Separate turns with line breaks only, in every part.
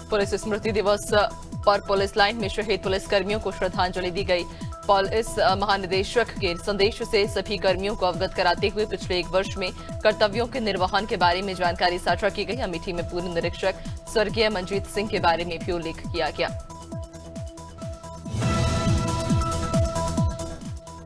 Police स्मृति दिवस पर police line में शहीद पुलिस कर्मियों को श्रद्धांजलि दी गई। पुलिस महानिदेशक के संदेश से सभी कर्मियों को अवगत कराते हुए पिछले 1 वर्ष में कर्तव्यों के निर्वहन के बारे में जानकारी साझा की गई। अमेठी में पूर्व निरीक्षक स्वर्गीय मंजीत सिंह के बारे में भी उल्लेख किया गया।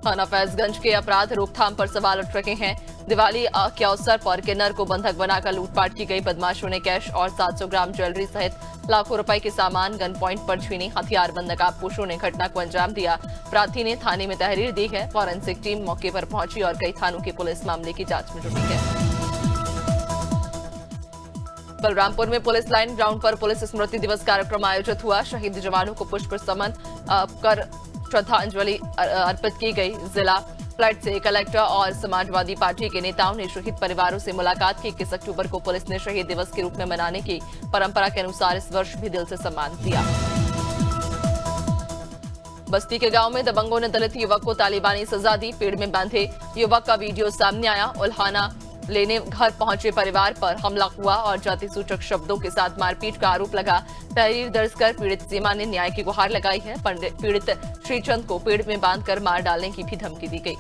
थाना फैजगंज के अपराध रोकथाम पर सवाल उठ रहे हैं। दिवाली के अवसर पर किन्नर को बंधक बनाकर लूटपाट की गई। बदमाशों ने कैश और 700 ग्राम ज्वेलरी सहित लाखों रुपए के सामान गन पॉइंट पर छीने। हथियारबंद नकाबपोशों ने घटना को अंजाम दिया। अपराधी ने थाने में तहरीर दी है। फॉरेंसिक टीम मौके पर पहुंची और कई थानों की पुलिस मामले की जांच में जुटी है। बलरामपुर में पुलिस लाइन ग्राउंड पर पुलिस स्मृति दिवस कार्यक्रम आयोजित हुआ। शहीद जवानों को पुष्प समन कर श्रद्धांजलि अर्पित की गई। जिला फ्लैट से कलेक्टर और समाजवादी पार्टी के नेताओं ने शहीद परिवारों से मुलाकात की। 21 अक्टूबर को पुलिस ने शहीद दिवस के रूप में मनाने की परंपरा के अनुसार इस वर्ष भी दिल से सम्मान दिया। बस्ती के गांव में दबंगों ने दलित युवक को तालिबानी सजा दी। पेड़ में बांधे युवक का वीडियो सामने आया। उल्हाना लेने घर पहुंचे परिवार पर हमला हुआ और जाति सूचक शब्दों के साथ मारपीट का आरोप लगा। तहरीर दर्ज कर पीड़ित सीमा ने न्याय की गुहार लगाई है। पीड़ित श्रीचंद को पेड़ में बांधकर मार डालने की भी धमकी दी गई।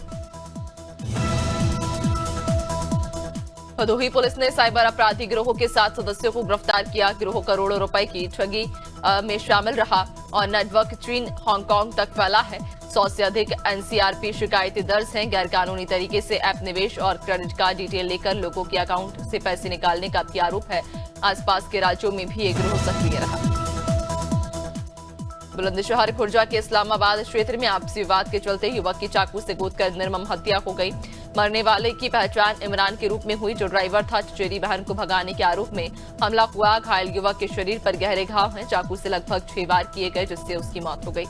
भदोही पुलिस ने साइबर अपराधी गिरोह के 7 सदस्यों को गिरफ्तार किया। गिरोह करोड़ों रुपए की ठगी में शामिल रहा और नेटवर्क चीन हांगकांग तक फैला है। 100 से अधिक एनसीआरपी शिकायतें दर्ज हैं। गैरकानूनी तरीके से ऐप निवेश और क्रेडिट कार्ड डिटेल लेकर लोगों के अकाउंट से पैसे निकालने का भी आरोप है। आसपास के राज्यों में भी ये गिरोह सक्रिय रहा। बुलंदशहर खुर्जा के इस्लामाबाद क्षेत्र में आपसी विवाद के चलते युवक की चाकू से गोदकर निर्मम हत्या हो गई। मरने वाले की पहचान इमरान के रूप में हुई, जो ड्राइवर था। चचेरी बहन को भगाने के आरोप में हमला हुआ। घायल युवक के शरीर पर गहरे घाव हैं। चाकू से लगभग 6 वार किए गए, जिससे उसकी मौत हो गई।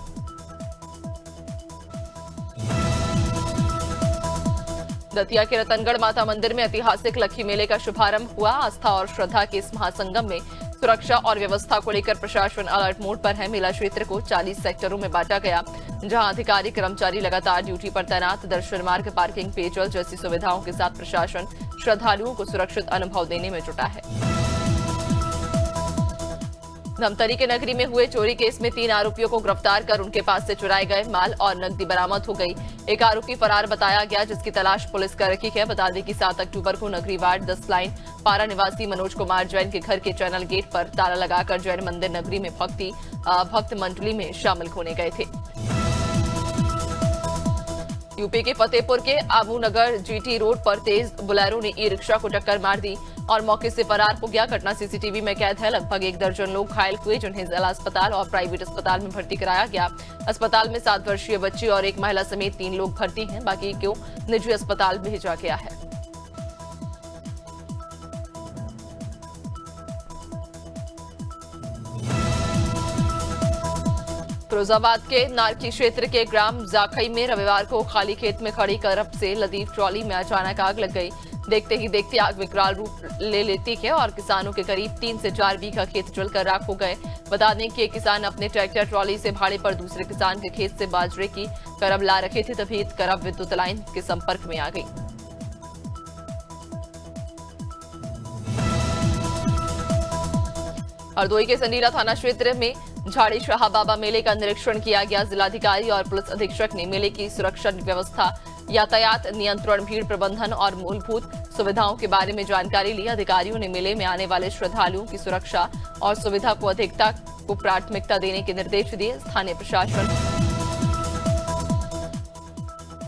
दतिया के रतनगढ़ माता मंदिर में ऐतिहासिक लक्खी मेले का शुभारंभ हुआ। आस्था और श्रद्धा के इस महासंगम में सुरक्षा और व्यवस्था को लेकर प्रशासन अलर्ट मोड पर है। मेला क्षेत्र को 40 सेक्टरों में बांटा गया, जहां अधिकारी कर्मचारी लगातार ड्यूटी पर तैनात। दर्शन मार्ग, पार्किंग, पेयजल जैसी सुविधाओं के साथ प्रशासन श्रद्धालुओं को सुरक्षित अनुभव देने में जुटा है। धमतरी के नगरी में हुए चोरी केस में 3 आरोपियों को गिरफ्तार कर उनके पास से चुराए गए माल और नकदी बरामद हो गई। एक आरोपी फरार बताया गया, जिसकी तलाश पुलिस कर रही है। बता दें कि 7 अक्टूबर को नगरी वार्ड 10 लाइन पारा निवासी मनोज कुमार जैन के घर के चैनल गेट पर ताला लगाकर जैन मंदिर नगरी में भक्त मंडली में शामिल होने गए थे। यूपी के फतेहपुर के आबूनगर जीटी रोड पर तेज बोलेरो ने ई रिक्शा को टक्कर मार दी और मौके से फरार हो गया। घटना सीसीटीवी में कैद है। लगभग 1 दर्जन लोग घायल हुए, जिन्हें जिला अस्पताल और प्राइवेट अस्पताल में भर्ती कराया गया। अस्पताल में 7 वर्षीय बच्ची और एक महिला समेत 3 लोग भर्ती हैं। बाकी को निजी अस्पताल भेजा गया है। फिरोजाबाद के नारकी क्षेत्र के ग्राम जाखई में रविवार को खाली खेत में खड़ी करप से लदी ट्रॉली में अचानक आग लग गई। देखते ही देखते आग विकराल रूप ले लेती है और किसानों के करीब 3 से 4 बीघा खेत जलकर राख हो गए। बता दें कि एक किसान अपने ट्रैक्टर ट्रॉली से भाड़े पर दूसरे किसान के खेत से बाजरे की करब ला रखे थे, तभी करब विद्युत लाइन के संपर्क में आ गई। हरदोई के संडीला थाना क्षेत्र में झाड़ी शाह बाबा मेले का निरीक्षण किया गया। जिलाधिकारी और पुलिस अधीक्षक ने मेले की सुरक्षा व्यवस्था, यातायात नियंत्रण, भीड़ प्रबंधन और मूलभूत सुविधाओं के बारे में जानकारी ली। अधिकारियों ने मेले में आने वाले श्रद्धालुओं की सुरक्षा और सुविधा को अधिकता को प्राथमिकता देने के निर्देश दिए। स्थानीय प्रशासन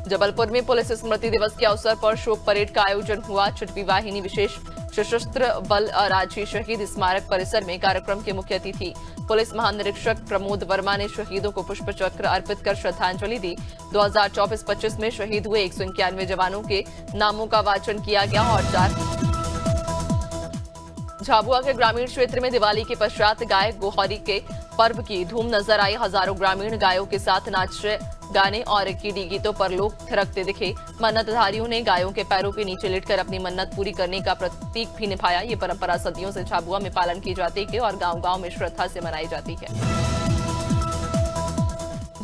जबलपुर में पुलिस स्मृति दिवस के अवसर पर शोक परेड का आयोजन हुआ। 6वीं वाहिनी विशेष सशस्त्र बल राज्य शहीद स्मारक परिसर में कार्यक्रम के मुख्य अतिथि पुलिस महानिरीक्षक प्रमोद वर्मा ने शहीदों को पुष्प चक्र अर्पित कर श्रद्धांजलि दी। 2024-25 में शहीद हुए 191 जवानों के नामों का वाचन किया गया। और झाबुआ के ग्रामीण क्षेत्र में दिवाली के पश्चात गाय गोहरी के पर्व की धूम नजर आई। हजारों ग्रामीण गायों के साथ नाच गाने और कीड़ी गीतों पर लोग थिरकते दिखे। मन्नतधारियों ने गायों के पैरों के नीचे लेटकर अपनी मन्नत पूरी करने का प्रतीक भी निभाया। ये परंपरा सदियों से झाबुआ में पालन की जाती है और गांव-गांव में श्रद्धा से मनाई जाती है।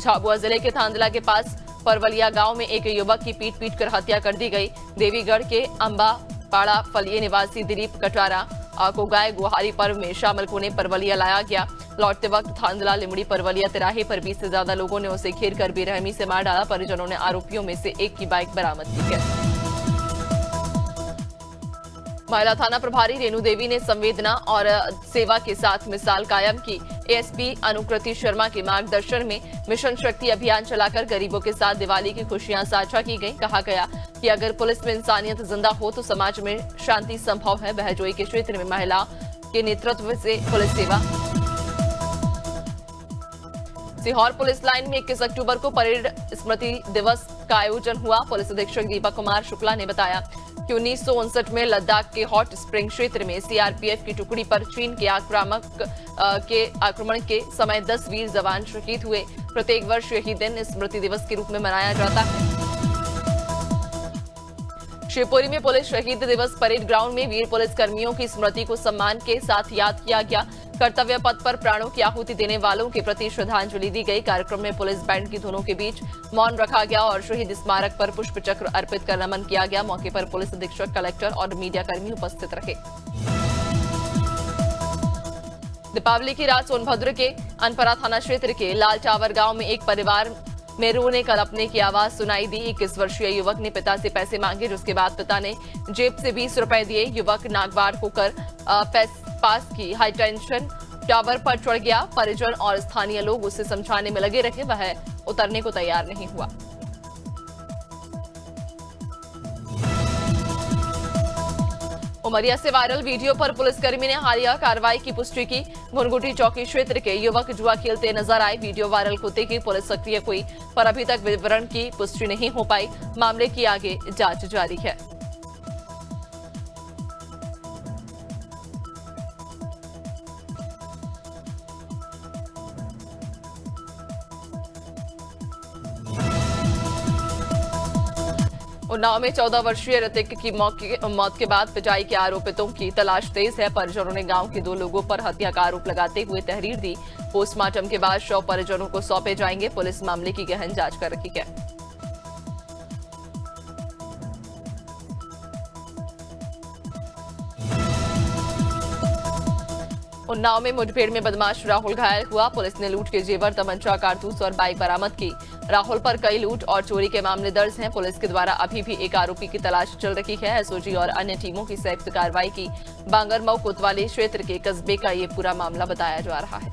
झाबुआ जिले के थांदला के पास परवलिया गांव में एक युवक की पीट कर हत्या कर दी गई। देवीगढ़ के अंबा पाड़ा फलिये निवासी दिलीप कटारा को गाय गुहारी पर्व में शामिल होने परवलिया लाया गया। लौटते वक्त थांदला लिमड़ी परवलिया तिराहे पर 20 से ज्यादा लोगों ने उसे घेर कर बेरहमी से मार डाला। परिजनों ने आरोपियों में से एक की बाइक बरामद की है। महिला थाना प्रभारी रेणु देवी ने संवेदना और सेवा के साथ मिसाल कायम की। एएसपी अनुकृति शर्मा के मार्गदर्शन में मिशन शक्ति अभियान चलाकर गरीबों के साथ दिवाली की खुशियां साझा की गई। कहा गया कि अगर पुलिस में इंसानियत जिंदा हो तो समाज में शांति संभव है। बहजोई के क्षेत्र में महिला के नेतृत्व से पुलिस सेवा। सीहोर पुलिस लाइन में 21 अक्टूबर को परेड स्मृति दिवस का आयोजन हुआ। पुलिस अधीक्षक दीपक कुमार शुक्ला ने बताया कि 1959 में लद्दाख के हॉट स्प्रिंग क्षेत्र में सीआरपीएफ की टुकड़ी पर चीन के आक्रमण के समय 10 वीर जवान शहीद हुए। प्रत्येक वर्ष यही दिन स्मृति दिवस के रूप में मनाया जाता है। शिवपुरी में पुलिस शहीद दिवस परेड ग्राउंड में वीर पुलिस कर्मियों की स्मृति को सम्मान के साथ याद किया गया। कर्तव्य पथ पर प्राणों की आहुति देने वालों के प्रति श्रद्धांजलि दी गई। कार्यक्रम में पुलिस बैंड की धुनों के बीच मौन रखा गया और शहीद स्मारक पर पुष्प चक्र अर्पित कर नमन किया गया। मौके पर पुलिस अधीक्षक, कलेक्टर और मीडिया कर्मी उपस्थित रहे। दीपावली की रात सोनभद्र के अनपरा थाना क्षेत्र के लाल टावर गांव में एक परिवार में रोने कलपने की आवाज सुनाई दी। 21 वर्षीय युवक ने पिता से पैसे मांगे, जिसके बाद पिता ने जेब से 20 रुपए दिए। युवक नागवाड़ होकर पास की हाई टेंशन टावर पर चढ़ गया। परिजन और स्थानीय लोग उसे समझाने में लगे रहे, वह उतरने को तैयार नहीं हुआ। उमरिया से वायरल वीडियो पर पुलिसकर्मी ने हालिया कार्रवाई की पुष्टि की। घुनघुटी चौकी क्षेत्र के युवक जुआ खेलते नजर आए। वीडियो वायरल होते ही पुलिस सक्रिय हुई, पर अभी तक विवरण की पुष्टि नहीं हो पाई। मामले की आगे जांच जारी है। उन्नाव में 14 वर्षीय ऋतिक की मौत के बाद पिटाई के आरोपितों की तलाश तेज है। परिजनों ने गांव के 2 लोगों पर हत्या का आरोप लगाते हुए तहरीर दी। पोस्टमार्टम के बाद शव परिजनों को सौंपे जाएंगे। पुलिस मामले की गहन जांच कर रही है। उन्नाव में मुठभेड़ में बदमाश राहुल घायल हुआ। पुलिस ने लूट के जेवर, तमंचा, कारतूस और बाइक बरामद की। राहुल पर कई लूट और चोरी के मामले दर्ज हैं। पुलिस के द्वारा अभी भी एक आरोपी की तलाश चल रही है। एसओजी और अन्य टीमों की संयुक्त कार्रवाई की। बांगरमऊ कोतवाली क्षेत्र के कस्बे का ये पूरा मामला बताया जा रहा है।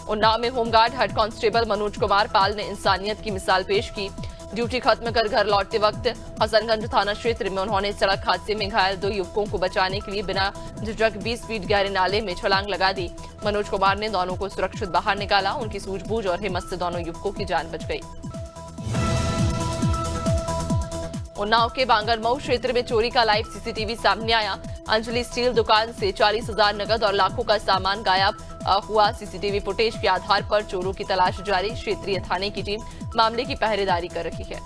उन्नाव में home guard head constable Manoj Kumar Pal ने इंसानियत की मिसाल पेश की। ड्यूटी खत्म कर घर लौटते वक्त हसनगंज थाना क्षेत्र में उन्होंने सड़क हादसे में घायल 2 युवकों को बचाने के लिए बिना झिझक 20 फीट गहरे नाले में छलांग लगा दी। मनोज कुमार ने दोनों को सुरक्षित बाहर निकाला। उनकी सूझबूझ और हिम्मत से दोनों युवकों की जान बच गई। उन्नाव के बांगरमऊ क्षेत्र में चोरी का लाइव सीसीटीवी सामने आया। अंजलि स्टील दुकान से 40,000 नकद और लाखों का सामान गायब हुआ। सीसीटीवी फुटेज के आधार पर चोरों की तलाश जारी। क्षेत्रीय थाने की टीम मामले की पहरेदारी कर रही है।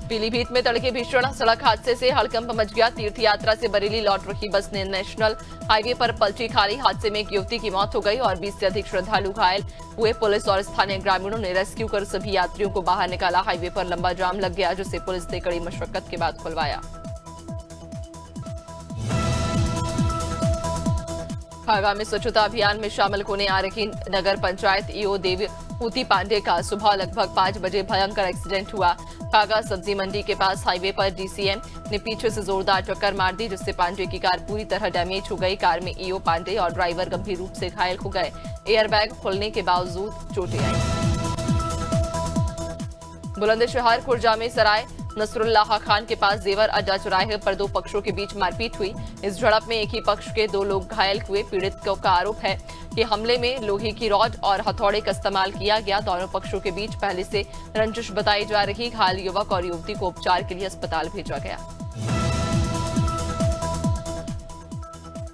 पीलीभीत में तड़के भीषण सड़क हादसे से हड़कंप मच गया। तीर्थ यात्रा से बरेली लौट रही बस ने नेशनल हाईवे पर पलटी खाई। हादसे में एक युवती की मौत हो गई और 20 से अधिक श्रद्धालु घायल हुए। पुलिस और स्थानीय ग्रामीणों ने रेस्क्यू कर सभी यात्रियों को बाहर निकाला। हाईवे पर लंबा जाम लग गया, जिसे पुलिस ने कड़ी मशक्कत के बाद खुलवाया। खागा में स्वच्छता अभियान में शामिल होने आ रही नगर पंचायत ईओ देवहूति पांडे का सुबह लगभग 5 बजे भयंकर एक्सीडेंट हुआ। खागा सब्जी मंडी के पास हाईवे पर डीसीएम ने पीछे से जोरदार टक्कर मार दी, जिससे पांडे की कार पूरी तरह डैमेज हो गई। कार में ईओ पांडे और ड्राइवर गंभीर रूप से घायल हो गए। एयरबैग खुलने के बावजूद चोटें आई। बुलंदशहर खुर्जा में सराय नसरुल्लाह खान के पास जेवर अड्डा चौराहे पर 2 पक्षों के बीच मारपीट हुई। इस झड़प में एक ही पक्ष के 2 लोग घायल हुए। पीड़ित का आरोप है कि हमले में लोहे की रॉड और हथौड़े का इस्तेमाल किया गया। दोनों पक्षों के बीच पहले से रंजिश बताई जा रही। घायल युवक और युवती को उपचार के लिए अस्पताल भेजा गया।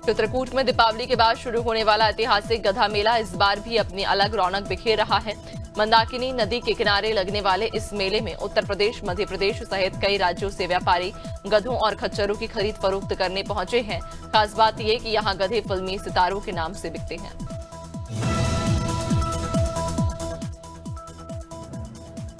चित्रकूट में दीपावली के बाद शुरू होने वाला ऐतिहासिक गधा मेला इस बार भी अपनी अलग रौनक बिखेर रहा है। मंदाकिनी नदी के किनारे लगने वाले इस मेले में उत्तर प्रदेश, मध्य प्रदेश सहित कई राज्यों से व्यापारी गधों और खच्चरों की खरीद फरोख्त करने पहुंचे हैं। खास बात यह कि यहां गधे फिल्मी सितारों के नाम से बिकते हैं।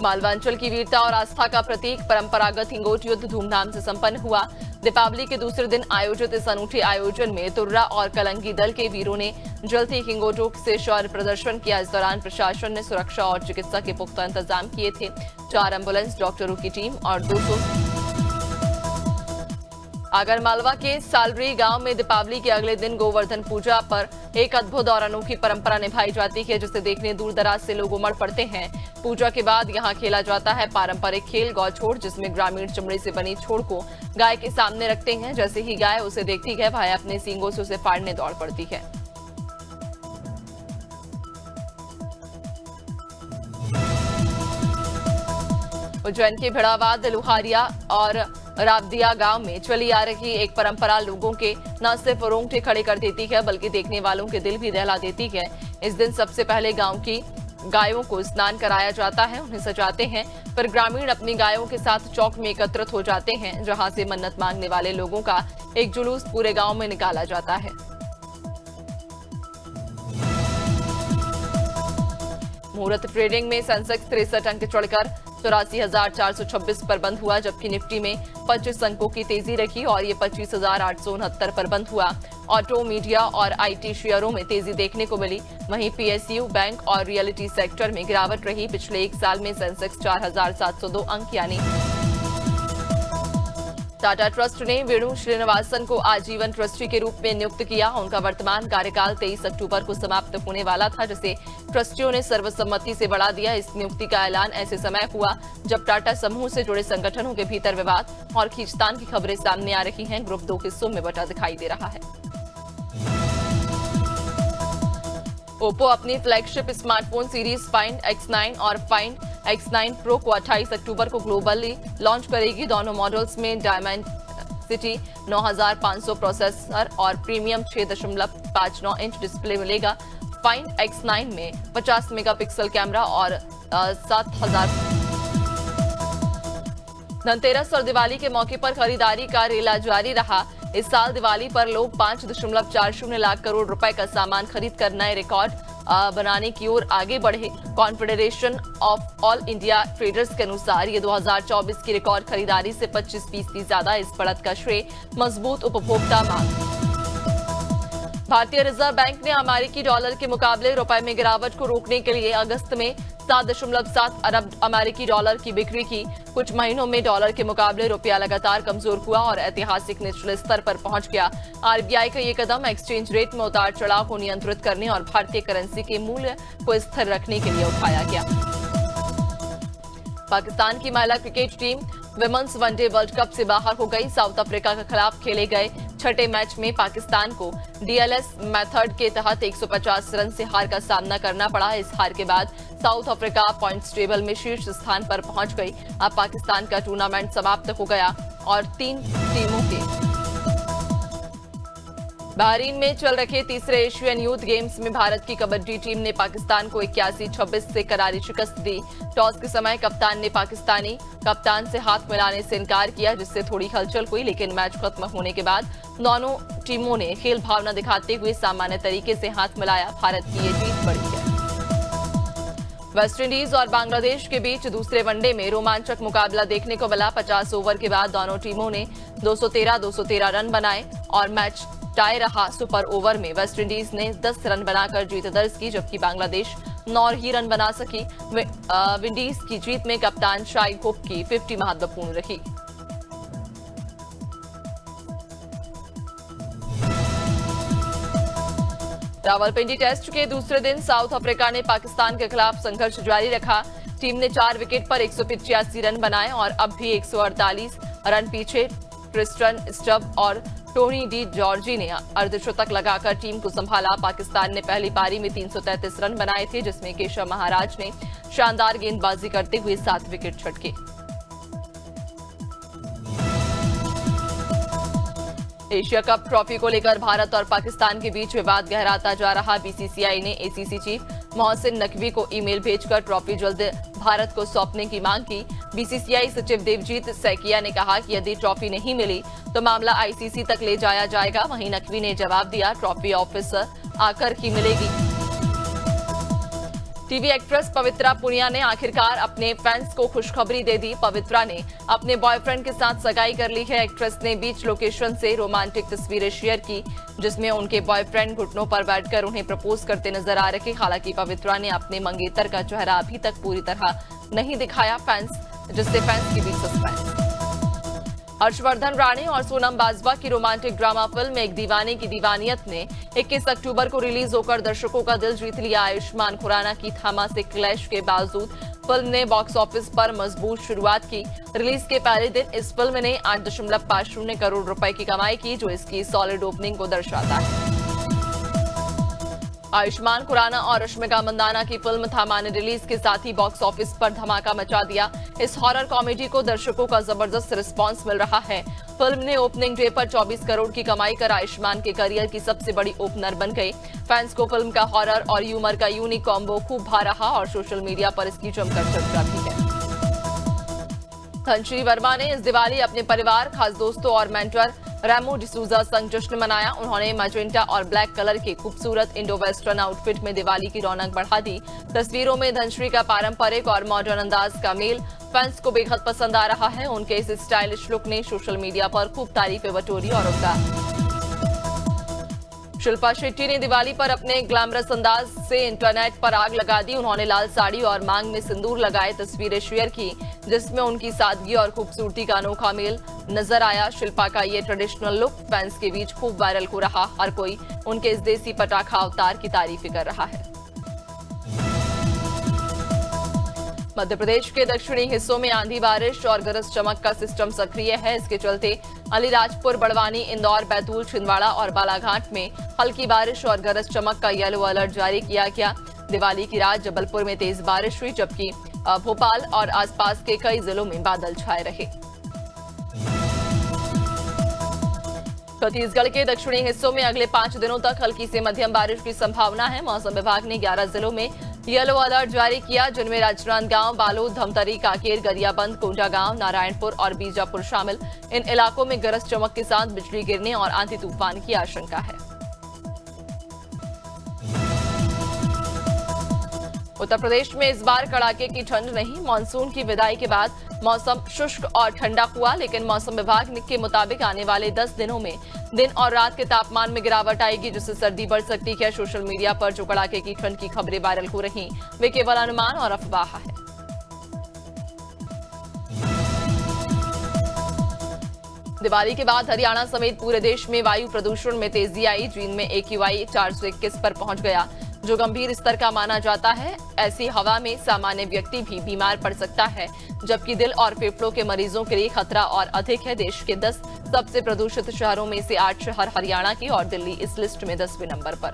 मालवांचल की वीरता और आस्था का प्रतीक परंपरागत हिंगोट युद्ध धूमधाम से संपन्न हुआ। दीपावली के दूसरे दिन आयोजित इस अनूठे आयोजन में तुर्रा और कलंगी दल के वीरों ने जलती हिंगोटों से शौर्य प्रदर्शन किया। इस दौरान प्रशासन ने सुरक्षा और चिकित्सा के पुख्ता इंतजाम किए थे। 4 एम्बुलेंस, डॉक्टरों की टीम और 200 आगरमालवा के सालरी गांव में दीपावली के अगले दिन गोवर्धन पूजा पर एक अद्भुत और अनोखी परंपरा निभाई जाती है, जिसे देखने दूर दराज से लोग उमड़ पड़ते हैं। पूजा के बाद यहां खेला जाता है पारंपरिक खेल गौ छोड़, जिसमें ग्रामीण चमड़े से बनी छोड़ को गाय के सामने रखते हैं। जैसे ही गाय उसे देखती है, भाई अपने सींगों से उसे फाड़ने दौड़ पड़ती है। उज्जैन के भिड़ावाद, लुहारिया और रावदिया गांव में चली आ रही एक परंपरा लोगों के न सिर्फ रोंगटे खड़े कर देती है, बल्कि देखने वालों के दिल भी दहला देती है। इस दिन सबसे पहले गांव की गायों को स्नान कराया जाता है, उन्हें सजाते हैं। फिर ग्रामीण अपनी गायों के साथ चौक में एकत्रित हो जाते हैं, जहां से मन्नत मांगने वाले लोगों का एक जुलूस पूरे गांव में निकाला जाता है। मुहूर्त ट्रेडिंग में सेंसेक्स 63 अंक चढ़कर 84,426 पर बंद हुआ, जबकि निफ्टी में 25 अंकों की तेजी रखी और ये 25,869 पर बंद हुआ। ऑटो, मीडिया और आईटी शेयरों में तेजी देखने को मिली। वहीं पीएसयू, बैंक और रियलिटी सेक्टर में गिरावट रही। पिछले एक साल में सेंसेक्स 4,702 अंक यानी टाटा ट्रस्ट ने वेणु श्रीनिवासन को आजीवन ट्रस्टी के रूप में नियुक्त किया। उनका वर्तमान कार्यकाल 23 अक्टूबर को समाप्त होने वाला था, जिसे ट्रस्टियों ने सर्वसम्मति से बढ़ा दिया। इस नियुक्ति का ऐलान ऐसे समय हुआ जब टाटा समूह से जुड़े संगठनों के भीतर विवाद और खींचतान की खबरें सामने आ रही हैं। ग्रुप 2 हिस्सों में बंटा दिखाई दे रहा है। ओप्पो अपनी flagship smartphone series find X9 और फाइंड X9 प्रो को 28 अक्टूबर को ग्लोबली लॉन्च करेगी। दोनों मॉडल्स में डायमेंसिटी 9500 प्रोसेसर और प्रीमियम 6.59 इंच डिस्प्ले मिलेगा। फाइंड X9 में 50 मेगापिक्सल कैमरा और 7000। धनतेरस और दिवाली के मौके पर खरीदारी का रेला जारी रहा। इस साल दिवाली पर लोग 5.40 लाख करोड़ रुपए का सामान खरीद कर नए रिकॉर्ड बनाने की ओर आगे बढ़े। Confederation of all India traders के अनुसार ये 2024 की रिकॉर्ड खरीदारी से 25% ज्यादा। इस बढ़त का श्रेय मजबूत उपभोक्ता मांग। भारतीय रिजर्व बैंक ने अमेरिकी डॉलर के मुकाबले रुपए में गिरावट को रोकने के लिए अगस्त में 7.7 अरब अमेरिकी डॉलर की बिक्री की। कुछ महीनों में डॉलर के मुकाबले रुपया लगातार कमजोर हुआ और ऐतिहासिक निचले स्तर पर पहुंच गया। आरबीआई का ये कदम एक्सचेंज रेट में उतार चढ़ाव को नियंत्रित करने और भारतीय करेंसी के मूल्य को स्थिर रखने के लिए उठाया गया। पाकिस्तान की महिला cricket team women's one day world cup से बाहर हो गई। साउथ अफ्रीका के खिलाफ खेले गए छठे मैच में पाकिस्तान को डीएलएस मेथड के तहत 150 रन से हार का सामना करना पड़ा। इस हार के बाद साउथ अफ्रीका पॉइंट्स टेबल में शीर्ष स्थान पर पहुंच गई। अब पाकिस्तान का टूर्नामेंट समाप्त हो गया और 3 टीमों के बहरीन में चल रखे तीसरे एशियन यूथ गेम्स में भारत की कबड्डी टीम ने पाकिस्तान को 81-26 से करारी शिकस्त दी। टॉस के समय कप्तान ने पाकिस्तानी कप्तान से हाथ मिलाने से इनकार किया, जिससे थोड़ी हलचल हुई, लेकिन मैच खत्म होने के बाद दोनों टीमों ने खेल भावना दिखाते हुए सामान्य तरीके से हाथ मिलाया। भारत की ये जीत बड़ी है। वेस्टइंडीज और बांग्लादेश के बीच दूसरे वनडे में रोमांचक मुकाबला देखने को मिला। 50 ओवर के बाद दोनों टीमों ने 213 रन बनाए और मैच टाई रहा। सुपर ओवर में वेस्टइंडीज ने 10 रन बनाकर जीत दर्ज की, जबकि बांग्लादेश 9 ही रन बना सकी। विंडीज की जीत में कप्तान शाहिद होप की 50 महत्वपूर्ण रही। रावलपिंडी टेस्ट के दूसरे दिन साउथ अफ्रीका ने पाकिस्तान के खिलाफ संघर्ष जारी रखा। टीम ने 4 विकेट पर 185 रन बनाए और अब भी 148 रन पीछे। क्रिस्टन स्टब और टोनी डी जॉर्जी ने अर्धशतक लगाकर टीम को संभाला। पाकिस्तान ने पहली पारी में 333 रन बनाए थे, जिसमें केशव महाराज ने शानदार गेंदबाजी करते हुए 7 विकेट झटके। एशिया कप ट्रॉफी को लेकर भारत और पाकिस्तान के बीच विवाद गहराता जा रहा। बीसीसीआई ने एसीसी चीफ मोहसिन नकवी को ईमेल भेजकर ट्रॉफी जल्द भारत को सौंपने की मांग की। बीसीसीआई सचिव देवजीत सैकिया ने कहा कि यदि ट्रॉफी नहीं मिली तो मामला आईसीसी तक ले जाया जाएगा। वहीं नकवी ने जवाब दिया, ट्रॉफी ऑफिस आकर ही मिलेगी। टीवी एक्ट्रेस पवित्रा पुनिया ने आखिरकार अपने फैंस को खुशखबरी दे दी। पवित्रा ने अपने बॉयफ्रेंड के साथ सगाई कर ली है। एक्ट्रेस ने बीच लोकेशन से रोमांटिक तस्वीरें शेयर की, जिसमें उनके बॉयफ्रेंड घुटनों पर बैठकर उन्हें प्रपोज करते नजर आ रहे। हालांकि पवित्रा ने अपने मंगेतर का चेहरा अभी तक पूरी तरह नहीं दिखाया, जिससे फैंस के बीच सस्पेंस। हर्षवर्धन राणे और सोनम बाजवा की रोमांटिक ड्रामा फिल्म एक दीवाने की दीवानियत ने 21 अक्टूबर को रिलीज होकर दर्शकों का दिल जीत लिया। आयुष्मान खुराना की थामा से क्लैश के बावजूद फिल्म ने बॉक्स ऑफिस पर मजबूत शुरुआत की। रिलीज के पहले दिन इस फिल्म ने 8.50 करोड़ रुपए की कमाई की, जो इसकी सॉलिड ओपनिंग को दर्शाता है। आयुष्मान खुराना और रश्मिका मंदाना की फिल्म थामा ने रिलीज के साथ ही बॉक्स ऑफिस पर धमाका मचा दिया। इस हॉरर कॉमेडी को दर्शकों का जबरदस्त रिस्पांस मिल रहा है। फिल्म ने ओपनिंग डे पर 24 करोड़ की कमाई कर आयुष्मान के करियर की सबसे बड़ी ओपनर बन गई। फैंस को फिल्म का हॉरर और ह्यूमर का यूनिक कॉम्बो खूब भा रहा और सोशल मीडिया पर इसकी जमकर चर्चा भी है। धनश्री वर्मा ने इस दिवाली अपने परिवार, खास दोस्तों और मेंटर रेमो डिसूजा संग जश्न मनाया। उन्होंने मैजेंटा और ब्लैक कलर के खूबसूरत इंडो वेस्टर्न आउटफिट में दिवाली की रौनक बढ़ा दी। तस्वीरों में धनश्री का पारंपरिक और मॉडर्न अंदाज का मेल फैंस को बेहद पसंद आ रहा है। उनके इस स्टाइलिश लुक ने सोशल मीडिया पर खूब तारीफें बटोरी और उनका शिल्पा शेट्टी ने दिवाली पर अपने ग्लैमरस अंदाज से इंटरनेट पर आग लगा दी। उन्होंने लाल साड़ी और मांग में सिंदूर लगाए तस्वीरें शेयर की, जिसमें उनकी सादगी और खूबसूरती का अनोखा मेल नजर आया। शिल्पा का ये ट्रेडिशनल लुक फैंस के बीच खूब वायरल हो रहा। हर कोई उनके इस देसी पटाखा अवतार की तारीफ कर रहा है। मध्य प्रदेश के दक्षिणी हिस्सों में आंधी, बारिश और गरज चमक का सिस्टम सक्रिय है। इसके चलते अलीराजपुर, बड़वानी, इंदौर, बैतूल, छिंदवाड़ा और बालाघाट में हल्की बारिश और गरज चमक का येलो अलर्ट जारी किया गया। दिवाली की रात जबलपुर में तेज बारिश हुई, जबकि भोपाल और आसपास के कई जिलों में बादल छाए रहे। छत्तीसगढ़ के दक्षिणी हिस्सों में अगले 5 दिनों तक हल्की से मध्यम बारिश की संभावना है। मौसम विभाग ने 11 जिलों में येलो अलर्ट जारी किया, जिनमें राजनांदगांव, बालोद, धमतरी, कांकेर, गरियाबंद, कोंडागांव, नारायणपुर और बीजापुर शामिल। इन इलाकों में गरज चमक के साथ बिजली गिरने और आंधी तूफान की आशंका है। उत्तर प्रदेश में इस बार कड़ाके की ठंड नहीं। मानसून की विदाई के बाद मौसम शुष्क और ठंडा हुआ, लेकिन मौसम विभाग के मुताबिक आने वाले 10 दिनों में दिन और रात के तापमान में गिरावट आएगी, जिससे सर्दी बढ़ सकती है। सोशल मीडिया पर जो कड़ाके की ठंड की खबरें वायरल हो रही, वे केवल अनुमान और अफवाह है। दिवाली के बाद हरियाणा समेत पूरे देश में वायु प्रदूषण में तेजी आई। जींद में AQI 421 पर पहुंच गया, जो गंभीर स्तर का माना जाता है। ऐसी हवा में सामान्य व्यक्ति भी बीमार पड़ सकता है, जबकि दिल और फेफड़ों के मरीजों के लिए खतरा और अधिक है। देश के 10 सबसे प्रदूषित शहरों में से 8 शहर हरियाणा के और दिल्ली इस लिस्ट में 10वें नंबर पर।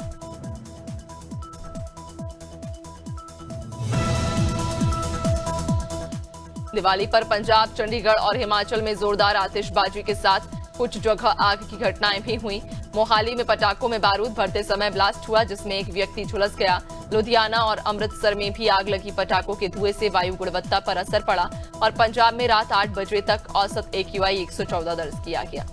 दिवाली पर पंजाब, चंडीगढ़ और हिमाचल में जोरदार आतिशबाजी के साथ कुछ जगह आग की घटनाएं भी हुई। मोहाली में पटाखों में बारूद भरते समय ब्लास्ट हुआ, जिसमें एक व्यक्ति झुलस गया। लुधियाना और अमृतसर में भी आग लगी। पटाखों के धुएं से वायु गुणवत्ता पर असर पड़ा और पंजाब में रात 8 बजे तक औसत AQI 114 दर्ज किया गया।